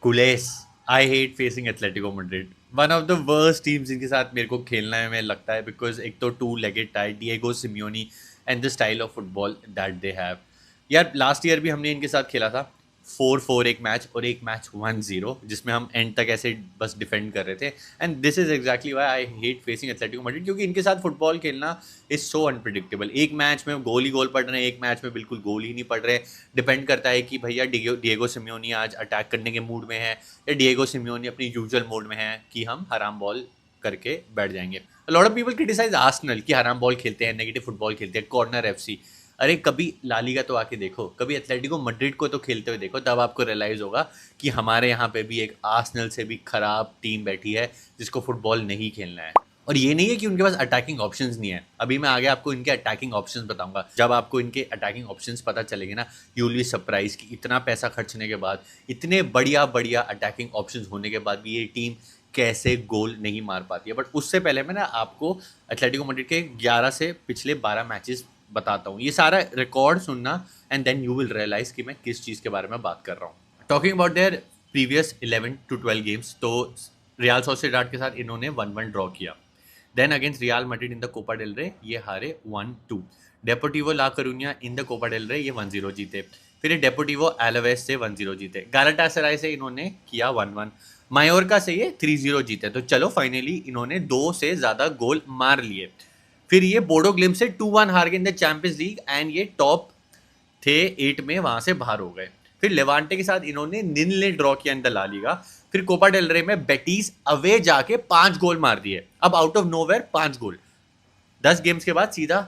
कुलेस, I hate facing Atletico Madrid. One of the worst teams जिनके साथ मेरे को खेलना है मैं लगता है, बिकॉज एक तो two legged tie Diego Simeone and the style of football that they have. यार लास्ट ईयर भी हमने इनके साथ खेला था, 4-4 एक मैच और एक मैच 1-0, जिसमें हम एंड तक ऐसे बस डिफेंड कर रहे थे। And this is exactly Y I hate facing Atletico Madrid, क्योंकि इनके साथ फुटबॉल खेलना इज सो अनप्रिडिक्टेबल। एक मैच में गोल ही गोल पड़ रहे हैं, एक मैच में बिल्कुल गोल ही नहीं पड़ रहे। डिपेंड करता है कि भैया डिएगो सिमियोनी आज अटैक करने के मूड में है या डिएगो सिमियोनी अपनी यूजुअल मोड में है कि हम हराम बॉल करके बैठ जाएंगे। Lot of people criticise Arsenal कि हराम बॉल खेलते हैं, नेगेटिव फुटबॉल खेलते हैं, कॉर्नर एफसी। अरे कभी ला लीगा तो आके देखो, कभी एथलेटिको मैड्रिड को तो खेलते हुए देखो, तब आपको रियलाइज होगा कि हमारे यहाँ पे भी एक आर्सेनल से भी खराब टीम बैठी है जिसको फुटबॉल नहीं खेलना है। और ये नहीं है कि उनके पास अटैकिंग ऑप्शंस नहीं है। अभी मैं आगे आपको इनके अटैकिंग ऑप्शंस बताऊंगा। जब आपको इनके अटैकिंग ऑप्शंस पता चलेंगे ना, यू विल बी सरप्राइज कि इतना पैसा खर्चने के बाद, इतने बढ़िया बढ़िया अटैकिंग ऑप्शंस होने के बाद भी ये टीम कैसे गोल नहीं मार पाती है। बट उससे पहले मैं ना आपको एथलेटिको मैड्रिड के 11 से पिछले 12 मैचेस बताता हूँ। ये सारा रिकॉर्ड सुनना and then you will realise कि मैं किस चीज़ के बारे में बात कर रहा हूँ। Talking about their previous 11 to 12 games, तो रियाल सोसिएडाड के साथ इन्होंने 1-1 ड्रॉ किया। Then against Real Madrid in the Copa del Rey ये हारे 1-2। Deportivo La Coruna in the Copa del Rey ये 1-0 जीते। फिर डेपोटिवो एलावेस से 1-0 जीते। गालाटासराय से इन्होंने किया 1-1। मायोरका से ये 3-0 जीते। तो चलो फाइनली इन्होंने 2 से ज़्यादा गोल मार लिए। फिर ये बोडो ग्लिम से 2-1 हार गए इन द चैंपियंस लीग एंड ये टॉप थे 8 में, वहां से बाहर हो गए। फिर लेवांटे के साथ इन्होंने निन्ले ड्रॉ किया इन द ला लीगा। फिर कोपा डेल रे में बेटीज अवे जाके 5 गोल मार दिए। अब out of nowhere 5 goal 10 games के बाद सीधा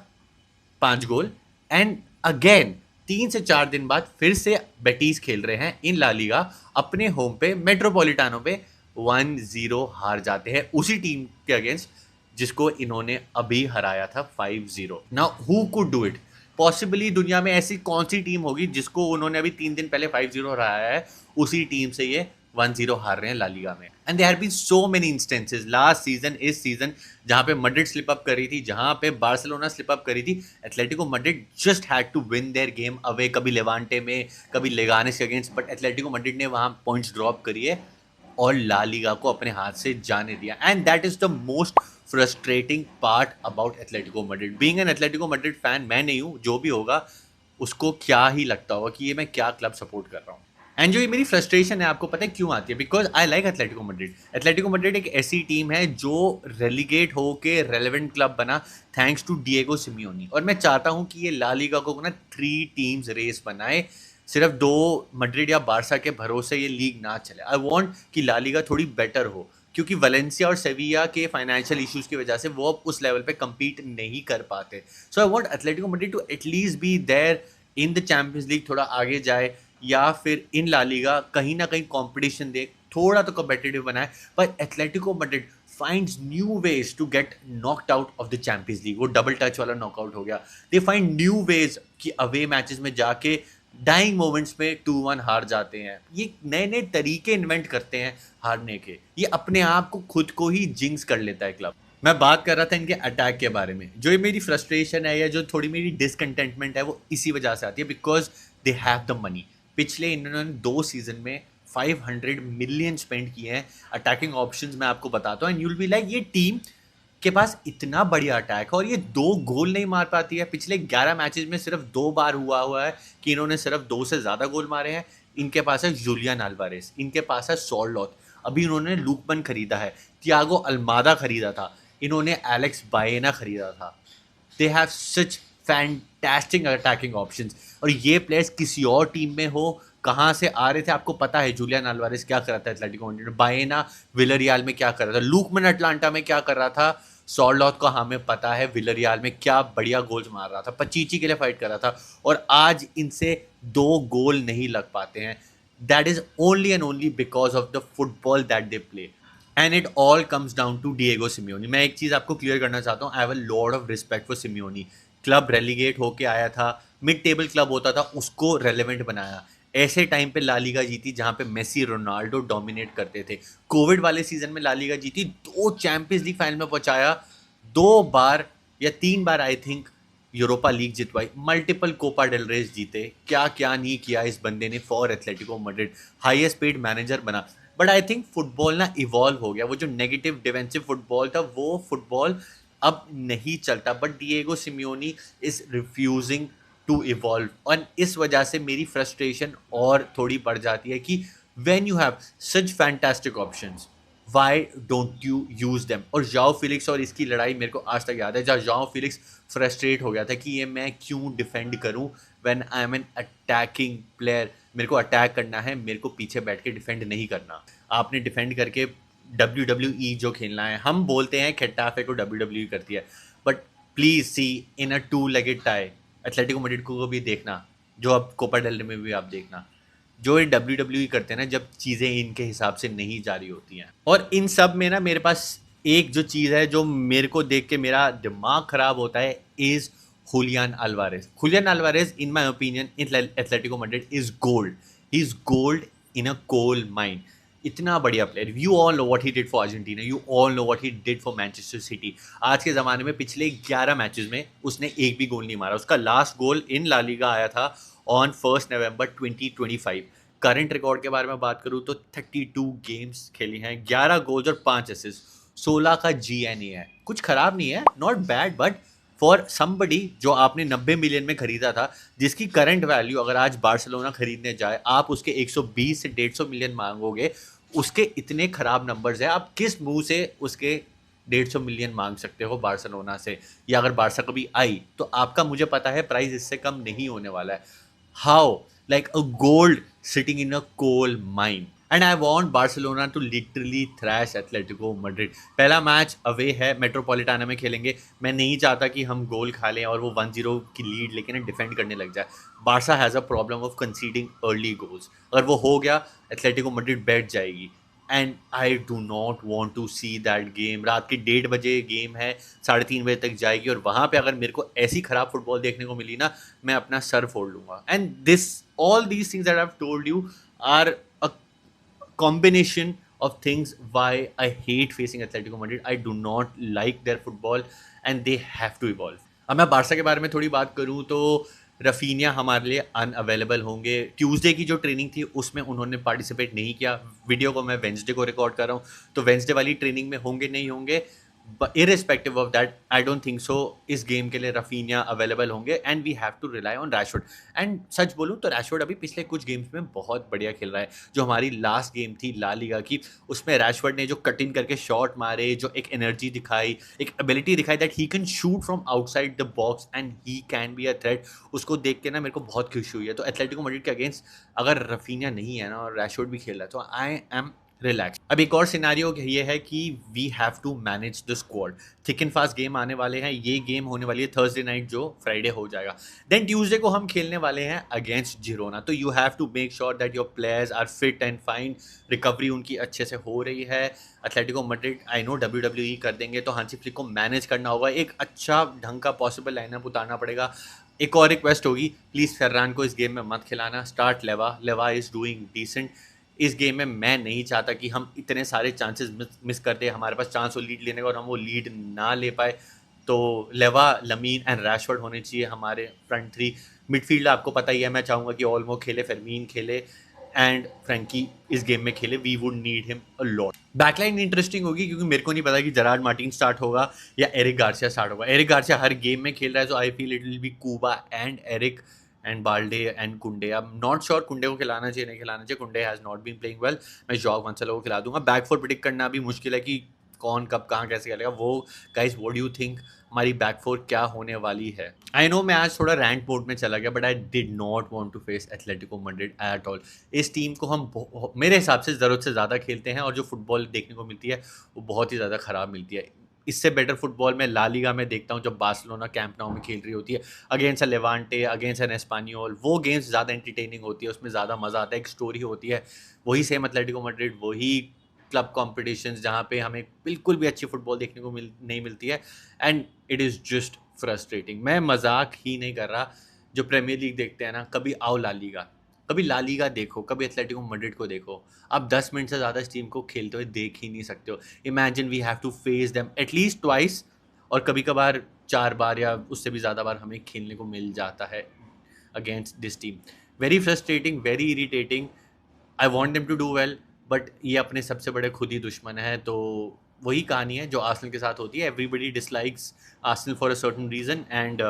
5 गोल। एंड अगेन 3 से 4 दिन बाद फिर से बेटीज खेल रहे हैं इन ला लीगा अपने होम पे मेट्रोपॉलिटानो पे। 1-0 हार जाते हैं उसी टीम के अगेंस्ट जिसको इन्होंने अभी हराया था 5-0। Now who could do it? Possibly दुनिया में ऐसी कौन सी टीम होगी जिसको उन्होंने अभी 3 दिन पहले 5-0 हराया है, उसी टीम से ये 1-0 हार रहे हैं ला लीगा में। And there have been so many instances last season, इस सीजन, जहां पे मैड्रिड स्लिप अप करी थी, जहां पे बार्सिलोना स्लिप अप करी थी, Atletico Madrid just had to win their game away, कभी लेवांटे में, कभी लेगानेस के अगेंस्ट, बट एथलेटिको मैड्रिड ने वहां पॉइंट्स ड्रॉप करिए और ला लीगा को अपने हाथ से जाने दिया। And that is the most frustrating part about Atletico Madrid. Being an Atletico Madrid fan, मैं नहीं हूँ, जो भी होगा उसको क्या ही लगता होगा कि ये मैं क्या क्लब सपोर्ट कर रहा हूँ। एंड जो ये मेरी फ्रस्ट्रेशन है, आपको पता है क्यों आती है? Because I like Atletico Madrid. Atletico Madrid एक ऐसी टीम है जो रेलीगेट होके रेलेवेंट क्लब बना थैंक्स टू डिएगो सिमियोनी। और मैं चाहता हूँ कि ये ला लीगा को ना 3 टीम्स रेस बनाए, सिर्फ 2 मैड्रिड या बारसा के भरोसे ये लीग ना चले। आई वांट कि ला लीगा थोड़ी बेटर हो, क्योंकि वलेंसिया और सेविया के फाइनेंशियल इश्यूज की वजह से वो अब उस लेवल पे compete नहीं कर पाते। So I want Atletico Madrid to at least be there in the Champions League, थोड़ा आगे जाए, या फिर इन ला लीगा कहीं ना कहीं कंपटीशन दे, थोड़ा तो कम्पिटिटिव बनाए। पर Atletico Madrid finds new ways to get knocked out of the Champions League. वो डबल टच वाला नॉकआउट हो गया। दे फाइंड न्यू वेज कि अवे मैचेस में जाके डाइंग मोमेंट्स में 2-1 हार जाते हैं। ये नए नए तरीके इन्वेंट करते हैं हारने के। ये अपने आप को खुद को ही जिंक्स कर लेता है क्लब। मैं बात कर रहा था इनके अटैक के बारे में। जो ये मेरी फ्रस्ट्रेशन है या जो थोड़ी मेरी डिसकंटेंटमेंट है, वो इसी वजह से आती है, because they have the money. पिछले इन्होंने 2 सीजन में 500 मिलियन स्पेंड किए हैं अटैकिंग ऑप्शंस। मैं आपको बताता हूँ and you will be like, ये टीम के पास इतना बढ़िया अटैक है और ये 2 गोल नहीं मार पाती है। पिछले 11 मैचेस में सिर्फ 2 बार हुआ है कि इन्होंने सिर्फ 2 से ज़्यादा गोल मारे हैं। इनके पास है जूलियन अल्वारेस, इनके पास है सॉर्लोथ, अभी इन्होंने लुकमन खरीदा है, थियागो अल्मादा खरीदा था, इन्होंने एलेक्स बायेना खरीदा था। They have such fantastic attacking options. और ये प्लेयर्स किसी और टीम में हो, कहाँ से आ रहे थे आपको पता है। जूलियन अल्वारेस क्या कर रहा था एथलेटिको मैड्रिड में, बायेना विलरियाल में क्या कर रहा था, लुकमन अटलांटा में क्या कर रहा था, सॉर्लोथ को हमें पता है विलरियाल में क्या बढ़िया गोल्स मार रहा था, पचीची के लिए फाइट कर रहा था। और आज इनसे 2 गोल नहीं लग पाते हैं। That is only and only because of the football that they play. And it all comes down to Diego Simeone. मैं एक चीज़ आपको क्लियर करना चाहता हूँ, I have a lot of respect for Simeone. Club relegate होके आया था, मिड टेबल क्लब होता था, उसको रेलेवेंट बनाया। ऐसे टाइम पे ला लीगा जीती जहाँ पे मेसी रोनाल्डो डोमिनेट करते थे। कोविड वाले सीजन में ला लीगा जीती, 2 चैंपियंस लीग फाइनल में पहुंचाया, 2 बार या 3 बार आई थिंक यूरोपा लीग जितवाई, मल्टीपल कोपा डेल रेस जीते, क्या क्या नहीं किया इस बंदे ने for Atletico Madrid, highest paid manager बना। बट आई थिंक फुटबॉल ना इवॉल्व हो गया, वो जो नेगेटिव डिफेंसिव फुटबॉल था वो फुटबॉल अब नहीं चलता। But Diego Simeone is refusing to evolve, और इस वजह से मेरी फ्रस्ट्रेशन और थोड़ी बढ़ जाती है कि when you have such fantastic options, why don't you use them. और जाओ फिलिक्स और इसकी लड़ाई मेरे को आज तक याद है, जहाँ जाओ फिलिक्स फ्रस्ट्रेट हो गया था कि ये मैं क्यों डिफेंड करूं when I am an attacking player, मेरे को अटैक करना है, मेरे को पीछे बैठ के डिफेंड नहीं करना। आपने डिफेंड करके WWE जो खेलना है, हम बोलते हैं खेटाफे को WWE करती है, but please see in a two legged tie Atletico Madrid को भी देखना, जो अब कोपा डेल रे में भी आप देखना, जो ये WWE करते हैं ना जब चीज़ें इनके हिसाब से नहीं जा रही होती हैं। और इन सब में ना मेरे पास एक जो चीज़ है जो मेरे को देख के मेरा दिमाग खराब होता है, is Julian Alvarez. Julian Alvarez in my opinion in Atletico Madrid is gold, he is gold in a coal mine. इतना बढ़िया player, you all know what he did for Argentina, you all know what he did for Manchester City. आज के ज़माने में पिछले 11 matches में उसने एक भी गोल नहीं मारा। उसका लास्ट गोल इन ला लीगा आया था ऑन 1 नवंबर 2025। करंट रिकॉर्ड के बारे में बात करूँ तो 32 गेम्स खेली हैं, 11 गोल्स और 5 असिस्ट, 16 का GNA है, कुछ खराब नहीं है, not bad. But for somebody जो आपने 90 मिलियन में खरीदा था, जिसकी करंट वैल्यू अगर आज बार्सिलोना खरीदने जाए आप उसके 120 से 150 मिलियन मांगोगे, उसके इतने खराब नंबर्स हैं, आप किस मुंह से उसके 150 मिलियन मांग सकते हो बार्सिलोना से? या अगर बारसा कभी आई तो आपका मुझे पता है प्राइस इससे कम नहीं होने वाला है। How, like a gold sitting in a coal mine, and I want Barcelona to literally thrash Atletico Madrid। पहला मैच अवे है, मेट्रोपॉलिटाना में खेलेंगे, मैं नहीं चाहता कि हम गोल खा लें और वो 1-0 की लीड लेके ना डिफेंड करने लग जाए। Barca has a problem of conceding early goals, अगर वो हो गया एथलेटिको मैड्रिड बैठ जाएगी। And I do not want to see that game. रात के 1:30 गेम है, 3:30 बजे तक जाएगी, और वहाँ पे अगर मेरे को ऐसी खराब फुटबॉल देखने को मिली ना, मैं अपना सर फोड़ लूँगा। And this, all these things that I have told you are a combination of things why I hate facing Atletico Madrid. I do not like their football and they have to evolve. अब मैं Barça के बारे में थोड़ी बात करूं तो Raphinha हमारे लिए अनअवेलेबल होंगे। ट्यूसडे की जो ट्रेनिंग थी उसमें उन्होंने पार्टिसिपेट नहीं किया। वीडियो को मैं वेंसडे को रिकॉर्ड कर रहा हूँ, तो वेंसडे वाली ट्रेनिंग में होंगे नहीं होंगे, irrespective of that I don't think so इस गेम के लिए रफीनिया अवेलेबल होंगे, and we have to rely on Rashford. एंड सच बोलूँ तो रैशफोर्ड अभी पिछले कुछ गेम्स में बहुत बढ़िया खेल रहा है। जो हमारी लास्ट गेम थी ला लीगा की, उसमें रैशफोर्ड ने जो कट इन करके शॉट मारे, जो एक एनर्जी दिखाई, एक एबिलिटी दिखाई that he can shoot from outside the box and he can be a threat, उसको देख के ना मेरे को बहुत खुशी हुई है। तो एथलेटिको मैड्रिड के अगेंस्ट अगर रफीनिया नहीं है ना और रैशफोर्ड भी खेल रहा है तो आई एम रिलैक्स। अब एक और सिनारियो ये है कि we have to manage the squad. Thick and fast game आने वाले हैं, ये गेम होने वाली है थर्सडे नाइट जो फ्राइडे हो जाएगा। देन ट्यूसडे को हम खेलने वाले हैं अगेंस्ट जिरोना। तो you have to make sure that your players are fit and fine, recovery उनकी अच्छे से हो रही है। Atletico Madrid I know WWE कर देंगे, तो हांसी फ्लिक को मैनेज करना होगा, एक अच्छा ढंग का पॉसिबल लाइनअप उतारना पड़ेगा। एक और रिक्वेस्ट होगी, प्लीज़ फर्रान को इस गेम में मत खिलाना, स्टार्ट लेवा, लेवा इज़ डूइंग डिसेंट। इस गेम में मैं नहीं चाहता कि हम इतने सारे चांसेस मिस कर दें, हमारे पास चांस हो लीड लेने का और हम वो लीड ना ले पाए। तो लेवा, लमीन एंड रैशफोर्ड होने चाहिए हमारे फ्रंट थ्री। मिडफील्ड आपको पता ही है, मैं चाहूँगा कि ओल्मो खेले, फरमीन खेले एंड फ्रैंकी इस गेम में खेले, we would need him a lot. Backline interesting होगी क्योंकि मेरे को नहीं पता कि जरार्ड मार्टिन स्टार्ट होगा या एरिक गार्सिया स्टार्ट होगा। एरिक गार्सिया हर गेम में खेल रहा है, so I feel it will be Cuba and Eric and Balde and Kounde. अब नॉट श्योर कुंडे को खिलाना चाहिए नहीं खिलाना चाहिए, Kounde has not been playing well. मैं जॉग वंसलो को खिला दूंगा। बैक फोर प्रिडिक्ट करना भी मुश्किल है कि कौन कब कहाँ कैसे खेलेगा वो। Guys what do you think हमारी बैक फोर क्या होने वाली है? आई नो मैं आज थोड़ा रैंट मोड में चला गया, but I did not want to face Atletico Madrid at all. इस टीम को हम मेरे हिसाब से ज़रूरत से ज़्यादा खेलते हैं, और जो फुटबॉल देखने को मिलती है वो बहुत ही ज़्यादा ख़राब मिलती है। इससे बेटर फुटबॉल मैं ला लीगा में देखता हूँ जब बार्सिलोना कैंप नाउ में खेल रही होती है against a Levante, against an español. वो गेम्स ज़्यादा एंटरटेनिंग होती है, उसमें ज़्यादा मज़ा आता है, एक स्टोरी होती है। वही सेम एथलेटिको मैड्रिड, वही क्लब कॉम्पिटिशन्स जहाँ पे हमें बिल्कुल भी अच्छी फुटबॉल देखने को नहीं मिलती है, and it is just frustrating. मैं मजाक ही नहीं कर रहा। जो प्रीमियर लीग देखते हैं ना, कभी आओ ला लीगा, कभी ला लीगा देखो, कभी एथलेटिको मैड्रिड को देखो। आप 10 मिनट से ज़्यादा इस टीम को खेलते हुए देख ही नहीं सकते हो। Imagine we have to face them at least twice, और कभी कभार 4 बार या उससे भी ज़्यादा बार हमें खेलने को मिल जाता है against this team. Very frustrating, very irritating. I want them to do well, but ये अपने सबसे बड़े खुद ही दुश्मन है। तो वही कहानी है जो आर्सेनल के साथ होती है। Everybody dislikes Arsenal for a certain reason, and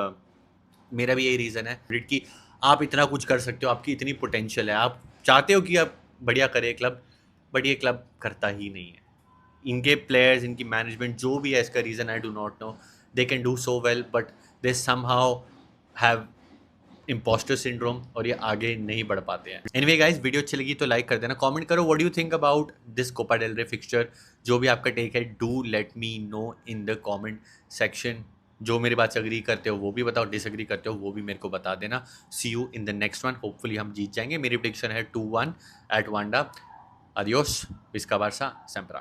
मेरा भी यही रीज़न है कि आप इतना कुछ कर सकते हो, आपकी इतनी पोटेंशियल है, आप चाहते हो कि आप बढ़िया करे क्लब, बट ये क्लब करता ही नहीं है। इनके प्लेयर्स, इनकी मैनेजमेंट, जो भी है, इसका reason I do not know. They can do so well, but they somehow have imposter syndrome, और ये आगे नहीं बढ़ पाते हैं। एनीवे गाइस, वीडियो अच्छी लगी तो लाइक कर देना, कमेंट करो what do you think about this Copa del Rey fixture. जो भी आपका टेक है, do let me know in the comment section. जो मेरी बात से अग्री करते हो वो भी बताओ, डिसएग्री करते हो वो भी मेरे को बता देना। See you in the next one, hopefully हम जीत जाएंगे। मेरी प्रेडिक्शन है 2-1 eight Wanda. Adiós, Visca Barça, sempre.